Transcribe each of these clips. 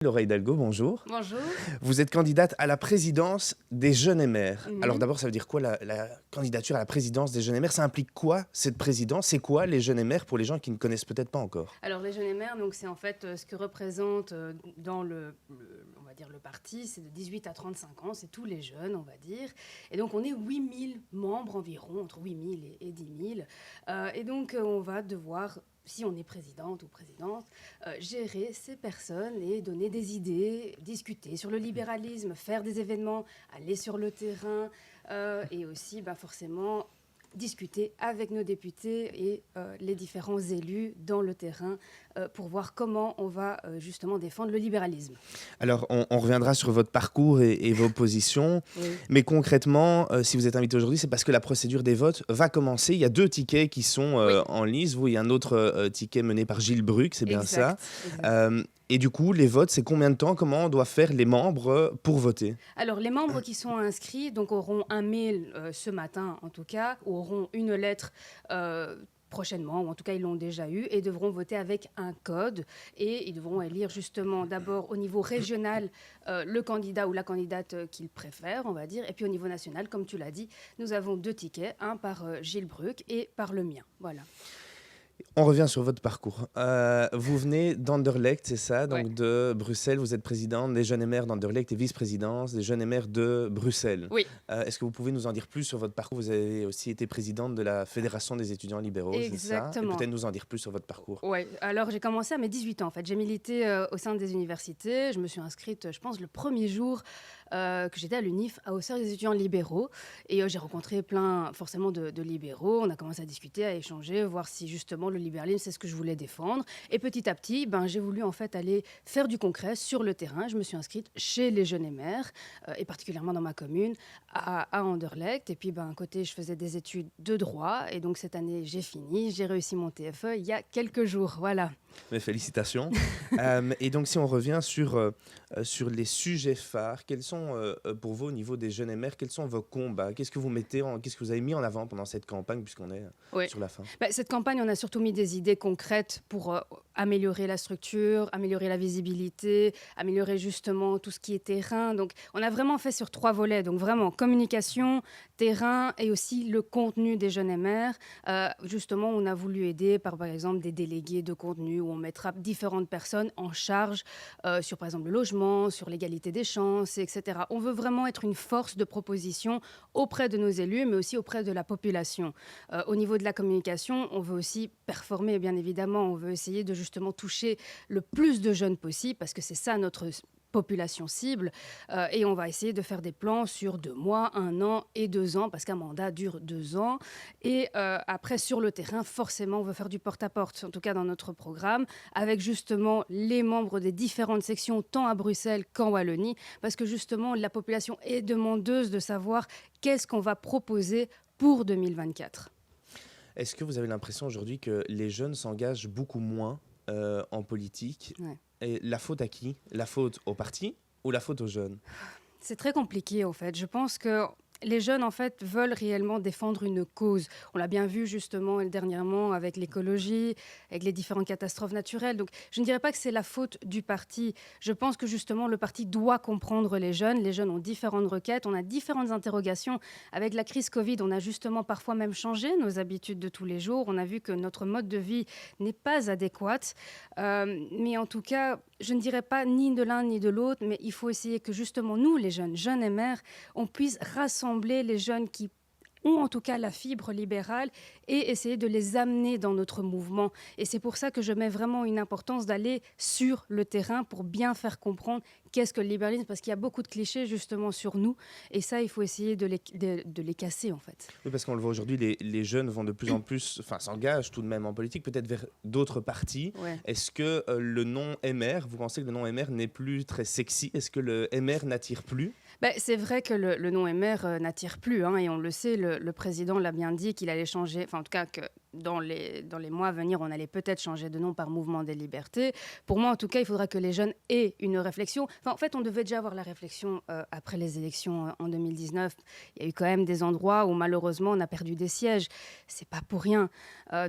Laura Hidalgo, bonjour. Bonjour. Vous êtes candidate à la présidence des Jeunes et Maires. Mhm. Alors d'abord, ça veut dire quoi la candidature à la présidence des Jeunes et Maires? Ça implique quoi cette présidence? C'est quoi les Jeunes et Maires pour les gens qui ne connaissent peut-être pas encore? Alors les jeunes et maires, donc c'est en fait ce que représente dans on va dire le parti, c'est de 18 à 35 ans, c'est tous les jeunes, on va dire. Et donc on est 8000 membres environ, entre 8000 et 10 000. Et donc on va devoir, si on est présidente ou présidente, gérer ces personnes et donner des idées, discuter sur le libéralisme, faire des événements, aller sur le terrain et aussi forcément discuter avec nos députés et les différents élus dans le terrain pour voir comment on va justement défendre le libéralisme. Alors on reviendra sur votre parcours et vos positions, Oui. mais concrètement, si vous êtes invité aujourd'hui, c'est parce que la procédure des votes va commencer. Il y a 2 tickets qui sont Oui. en lice. Vous, il y a un autre ticket mené par Gilles Bruck, c'est bien ça. Exact. Et du coup, les votes, c'est combien de temps? Comment on doit faire les membres pour voter? Alors, les membres qui sont inscrits donc, auront un mail ce matin, en tout cas, ou auront une lettre prochainement, ou en tout cas, ils l'ont déjà eu, et devront voter avec un code. Et ils devront élire justement d'abord au niveau régional le candidat ou la candidate qu'ils préfèrent, on va dire. Et puis au niveau national, comme tu l'as dit, nous avons 2 tickets, un par Gilles Bruck et par le mien. Voilà. On revient sur votre parcours. Vous venez d'Anderlecht, c'est ça, donc Ouais. de Bruxelles. Vous êtes présidente des Jeunes et Maires d'Anderlecht et vice-présidente des Jeunes et Maires de Bruxelles. Oui. Est-ce que vous pouvez nous en dire plus sur votre parcours? Vous avez aussi été présidente de la Fédération des étudiants libéraux, c'est ça? Et Exactement. peut-être nous en dire plus sur votre parcours. Oui, alors j'ai commencé à mes 18 ans en fait. J'ai milité au sein des universités. Je me suis inscrite, je pense, le premier jour que j'étais à l'UNIF, à Auxerre des étudiants libéraux. Et j'ai rencontré plein, forcément, de libéraux. On a commencé à discuter, à échanger, voir si justement le libéralisme, c'est ce que je voulais défendre. Et petit à petit, j'ai voulu en fait aller faire du concret sur le terrain. Je me suis inscrite chez les Jeunes et Maires, et particulièrement dans ma commune, à Anderlecht. Et puis, à côté, je faisais des études de droit. Et donc, cette année, j'ai fini. J'ai réussi mon TFE il y a quelques jours. Voilà. Mes félicitations. Et donc, si on revient sur les sujets phares, quels sont pour vous, au niveau des Jeunes et Maires, quels sont vos combats? Qu'est-ce que vous avez mis en avant pendant cette campagne, puisqu'on est sur la fin? Cette campagne, on a surtout mis des idées concrètes pour améliorer la structure, améliorer la visibilité, améliorer justement tout ce qui est terrain. Donc, on a vraiment fait sur 3 volets. Donc, vraiment, communication, terrain et aussi le contenu des Jeunes et Maires. Justement, on a voulu aider par exemple, des délégués de contenu où on mettra différentes personnes en charge sur, par exemple, le logement, sur l'égalité des chances, etc. On veut vraiment être une force de proposition auprès de nos élus, mais aussi auprès de la population. Au niveau de la communication, on veut aussi performer, bien évidemment. On veut essayer de justement toucher le plus de jeunes possible, parce que c'est ça notre population cible, et on va essayer de faire des plans sur 2 mois, 1 an et 2 ans, parce qu'un mandat dure 2 ans. Et après, sur le terrain, forcément, on veut faire du porte-à-porte, en tout cas dans notre programme, avec justement les membres des différentes sections, tant à Bruxelles qu'en Wallonie, parce que justement, la population est demandeuse de savoir qu'est-ce qu'on va proposer pour 2024. Est-ce que vous avez l'impression aujourd'hui que les jeunes s'engagent beaucoup moins en politique? Ouais. Et la faute à qui? La faute au parti ou la faute aux jeunes? C'est très compliqué, en fait. Je pense que les jeunes, en fait, veulent réellement défendre une cause. On l'a bien vu, justement, dernièrement, avec l'écologie, avec les différentes catastrophes naturelles. Donc, je ne dirais pas que c'est la faute du parti. Je pense que, justement, le parti doit comprendre les jeunes. Les jeunes ont différentes requêtes, on a différentes interrogations. Avec la crise Covid, on a justement parfois même changé nos habitudes de tous les jours. On a vu que notre mode de vie n'est pas adéquat. Mais en tout cas, je ne dirais pas ni de l'un ni de l'autre, mais il faut essayer que, justement, nous, les jeunes, jeunes et maires, on puisse rassembler les jeunes qui ont en tout cas la fibre libérale et essayer de les amener dans notre mouvement. Et c'est pour ça que je mets vraiment une importance d'aller sur le terrain pour bien faire comprendre qu'est-ce que le libéralisme, parce qu'il y a beaucoup de clichés justement sur nous, et ça, il faut essayer de les casser en fait. Oui, parce qu'on le voit aujourd'hui, les jeunes vont de plus en plus, s'engagent tout de même en politique, peut-être vers d'autres partis. Ouais. Est-ce que le nom MR, vous pensez que le nom MR n'est plus très sexy? Est-ce que le MR n'attire plus? C'est vrai que le nom MR n'attire plus, et on le sait, le président l'a bien dit qu'il allait changer, enfin en tout cas que dans les mois à venir, on allait peut-être changer de nom par Mouvement des libertés. Pour moi, en tout cas, il faudra que les jeunes aient une réflexion. Enfin, en fait, on devait déjà avoir la réflexion après les élections en 2019. Il y a eu quand même des endroits où malheureusement, on a perdu des sièges. C'est pas pour rien.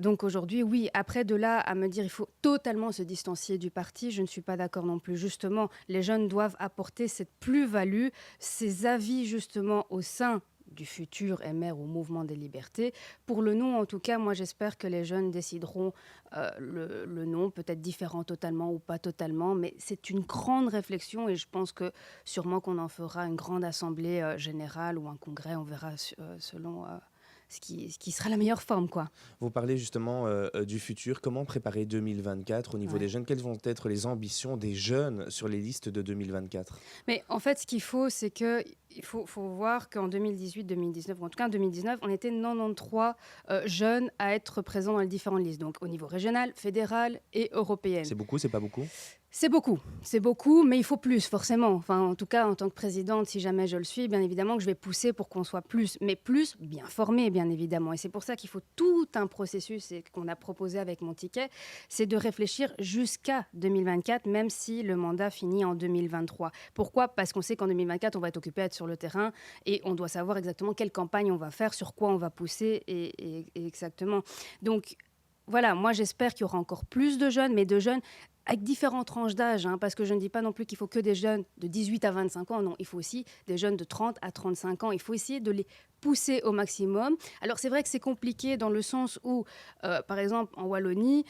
Donc aujourd'hui, oui, après de là à me dire il faut totalement se distancier du parti, je ne suis pas d'accord non plus. Justement, les jeunes doivent apporter cette plus-value, ces avis justement au sein du futur MR ou Mouvement des libertés. Pour le nom, en tout cas, moi j'espère que les jeunes décideront le nom, peut-être différent totalement ou pas totalement, mais c'est une grande réflexion et je pense que sûrement qu'on en fera une grande assemblée générale ou un congrès, on verra selon ce qui sera la meilleure forme, quoi. Vous parlez justement du futur. Comment préparer 2024 au niveau des Ouais. jeunes? Quelles vont être les ambitions des jeunes sur les listes de 2024? Mais en fait, ce qu'il faut, c'est que faut voir qu'en 2018-2019, ou en tout cas en 2019, on était 93 jeunes à être présents dans les différentes listes, donc au niveau régional, fédéral et européenne. C'est beaucoup, c'est pas beaucoup? C'est beaucoup, mais il faut plus, forcément. Enfin, en tout cas, en tant que présidente, si jamais je le suis, bien évidemment que je vais pousser pour qu'on soit plus, mais plus bien formés, bien évidemment. Et c'est pour ça qu'il faut tout un processus et qu'on a proposé avec mon ticket, c'est de réfléchir jusqu'à 2024, même si le mandat finit en 2023. Pourquoi? Parce qu'on sait qu'en 2024, on va être occupé à être sur le terrain et on doit savoir exactement quelle campagne on va faire, sur quoi on va pousser et exactement. Donc, voilà, moi j'espère qu'il y aura encore plus de jeunes, mais de jeunes avec différentes tranches d'âge, hein, parce que je ne dis pas non plus qu'il faut que des jeunes de 18 à 25 ans, non, il faut aussi des jeunes de 30 à 35 ans, il faut essayer de les pousser au maximum. Alors c'est vrai que c'est compliqué dans le sens où, par exemple, en Wallonie,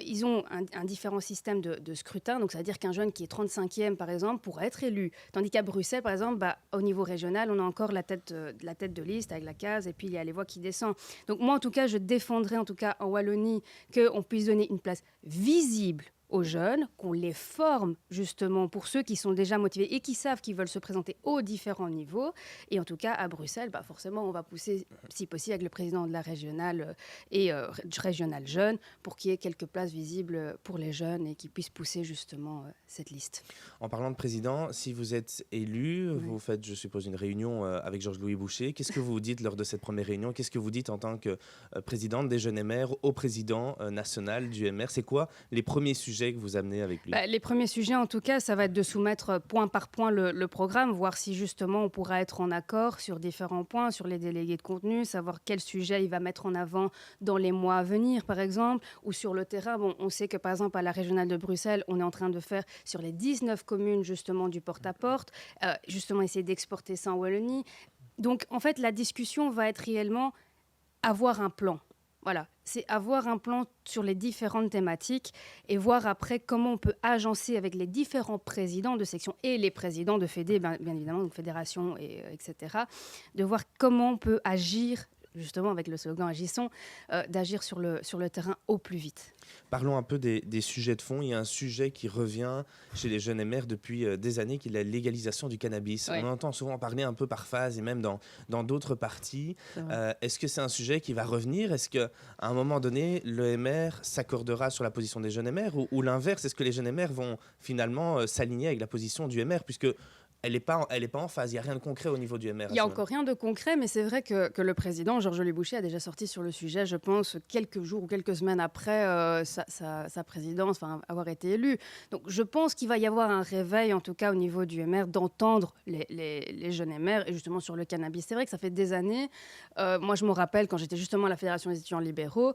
ils ont un différent système de scrutin, donc ça veut dire qu'un jeune qui est 35e, par exemple, pourra être élu, tandis qu'à Bruxelles, par exemple, au niveau régional, on a encore la tête de liste avec la case, et puis il y a les voix qui descendent. Donc moi, en tout cas, je défendrai, en tout cas en Wallonie, qu'on puisse donner une place visible aux jeunes, qu'on les forme justement pour ceux qui sont déjà motivés et qui savent qu'ils veulent se présenter aux différents niveaux. Et en tout cas, à Bruxelles, forcément, on va pousser, si possible, avec le président de la régionale et régionale jeune, pour qu'il y ait quelques places visibles pour les jeunes et qu'ils puissent pousser justement cette liste. En parlant de président, si vous êtes élu, Oui. vous faites, je suppose, une réunion avec Georges-Louis Boucher. Qu'est-ce que vous dites lors de cette première réunion? Qu'est-ce que vous dites en tant que présidente des jeunes MR au président national du MR? C'est quoi les premiers sujets que vous amenez avec lui? Les premiers sujets, en tout cas, ça va être de soumettre point par point le programme, voir si justement on pourra être en accord sur différents points, sur les délégués de contenu, savoir quel sujet il va mettre en avant dans les mois à venir, par exemple, ou sur le terrain. Bon, on sait que, par exemple, à la régionale de Bruxelles, on est en train de faire sur les 19 communes, justement, du porte-à-porte, justement essayer d'exporter ça en Wallonie. Donc, en fait, la discussion va être réellement avoir un plan. Voilà, c'est avoir un plan sur les différentes thématiques et voir après comment on peut agencer avec les différents présidents de section et les présidents de fédé, bien évidemment, donc fédération, etc., de voir comment on peut agir, justement avec le slogan Agissons, d'agir sur le terrain au plus vite. Parlons un peu des sujets de fond. Il y a un sujet qui revient chez les jeunes MR depuis des années, qui est la légalisation du cannabis. Ouais. On entend souvent parler un peu par phase et même dans d'autres parties. C'est vrai. Est-ce que c'est un sujet qui va revenir? Est-ce qu'à un moment donné, le MR s'accordera sur la position des jeunes MR ou l'inverse? Est-ce que les jeunes MR vont finalement s'aligner avec la position du MR puisque elle n'est pas en phase, il n'y a rien de concret au niveau du MR. Il n'y a encore rien de concret, mais c'est vrai que le président, Georges-Louis Boucher, a déjà sorti sur le sujet, je pense, quelques jours ou quelques semaines après sa présidence, enfin, avoir été élu. Donc je pense qu'il va y avoir un réveil, en tout cas au niveau du MR, d'entendre les jeunes MR, et justement sur le cannabis. C'est vrai que ça fait des années, moi je me rappelle quand j'étais justement à la Fédération des étudiants libéraux,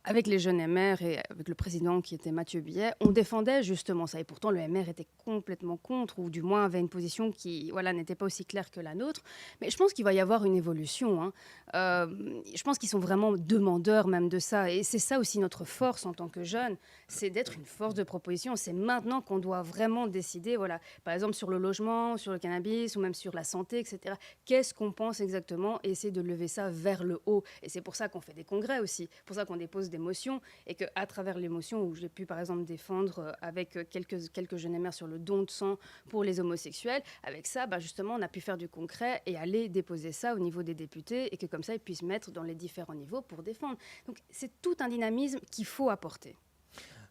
avec les jeunes MR et avec le président qui était Mathieu Billet, on défendait justement ça. Et pourtant le MR était complètement contre, ou du moins avait une position qui n'était pas aussi claire que la nôtre. Mais je pense qu'il va y avoir une évolution, hein. Je pense qu'ils sont vraiment demandeurs même de ça. Et c'est ça aussi notre force en tant que jeunes, c'est d'être une force de proposition. C'est maintenant qu'on doit vraiment décider, voilà, par exemple sur le logement, sur le cannabis ou même sur la santé, etc. Qu'est-ce qu'on pense exactement et essayer de lever ça vers le haut. Et c'est pour ça qu'on fait des congrès aussi, pour ça qu'on dépose des motions et qu'à travers les motions où j'ai pu par exemple défendre avec quelques jeunes mères sur le don de sang pour les homosexuels, avec ça, justement, on a pu faire du concret et aller déposer ça au niveau des députés et que comme ça, ils puissent mettre dans les différents niveaux pour défendre. Donc, c'est tout un dynamisme qu'il faut apporter.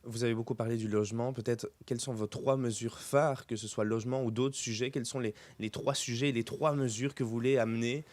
Vous avez beaucoup parlé du logement. Peut-être, quelles sont vos 3 mesures phares, que ce soit le logement ou d'autres sujets? Quels sont les 3 sujets, les 3 mesures que vous voulez amener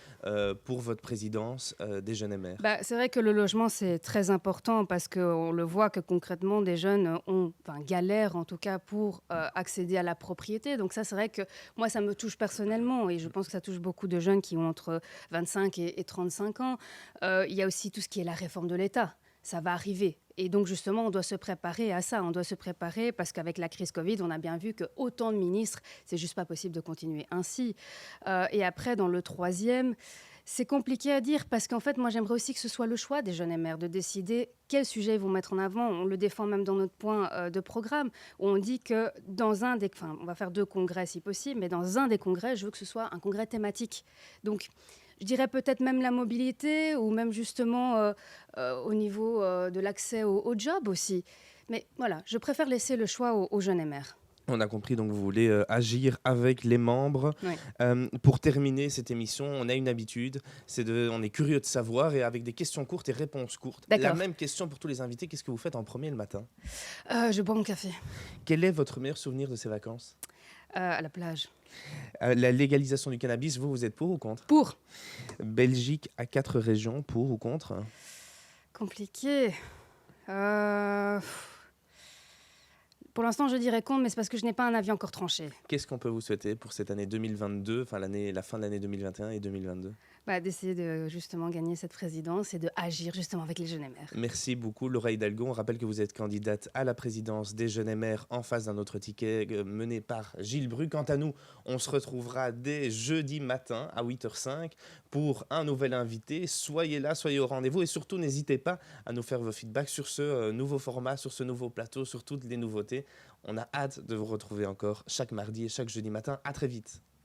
pour votre présidence des Jeunes et Mères? Bah, c'est vrai que le logement, c'est très important parce qu'on le voit que concrètement, des jeunes enfin, galèrent en tout cas pour accéder à la propriété. Donc ça, c'est vrai que moi, ça me touche personnellement et je pense que ça touche beaucoup de jeunes qui ont entre 25 et 35 ans. Il y a aussi tout ce qui est la réforme de l'État. Ça va arriver. Et donc, justement, on doit se préparer à ça. On doit se préparer parce qu'avec la crise Covid, on a bien vu que autant de ministres, c'est juste pas possible de continuer ainsi. Et après, dans le troisième, c'est compliqué à dire parce qu'en fait, moi, j'aimerais aussi que ce soit le choix des jeunes et maires de décider quels sujets ils vont mettre en avant. On le défend même dans notre point de programme où on dit que dans un des... Enfin, on va faire 2 congrès si possible, mais dans un des congrès, je veux que ce soit un congrès thématique. Donc, je dirais peut-être même la mobilité ou même justement au niveau de l'accès au job aussi. Mais voilà, je préfère laisser le choix aux jeunes et maires. On a compris, donc vous voulez agir avec les membres. Oui. Pour terminer cette émission, on a une habitude, on est curieux de savoir et avec des questions courtes et réponses courtes. La D'accord. même question pour tous les invités, qu'est-ce que vous faites en premier le matin? Je bois mon café Quel est votre meilleur souvenir de ces vacances? à la plage. La légalisation du cannabis, vous êtes pour ou contre? Pour. Belgique à 4 régions, pour ou contre? Compliqué. Euh, Pour l'instant, je dirais contre, mais c'est parce que je n'ai pas un avis encore tranché. Qu'est-ce qu'on peut vous souhaiter pour cette année 2022, enfin la fin de l'année 2021 et 2022? D'essayer de justement gagner cette présidence et de agir justement avec les jeunes et maires. Merci beaucoup Laura Hidalgo. On rappelle que vous êtes candidate à la présidence des Jeunes et Mères en face d'un autre ticket mené par Gilles Bru. Quant à nous, on se retrouvera dès jeudi matin à 8h05 pour un nouvel invité. Soyez là, soyez au rendez-vous et surtout n'hésitez pas à nous faire vos feedbacks sur ce nouveau format, sur ce nouveau plateau, sur toutes les nouveautés. On a hâte de vous retrouver encore chaque mardi et chaque jeudi matin. À très vite.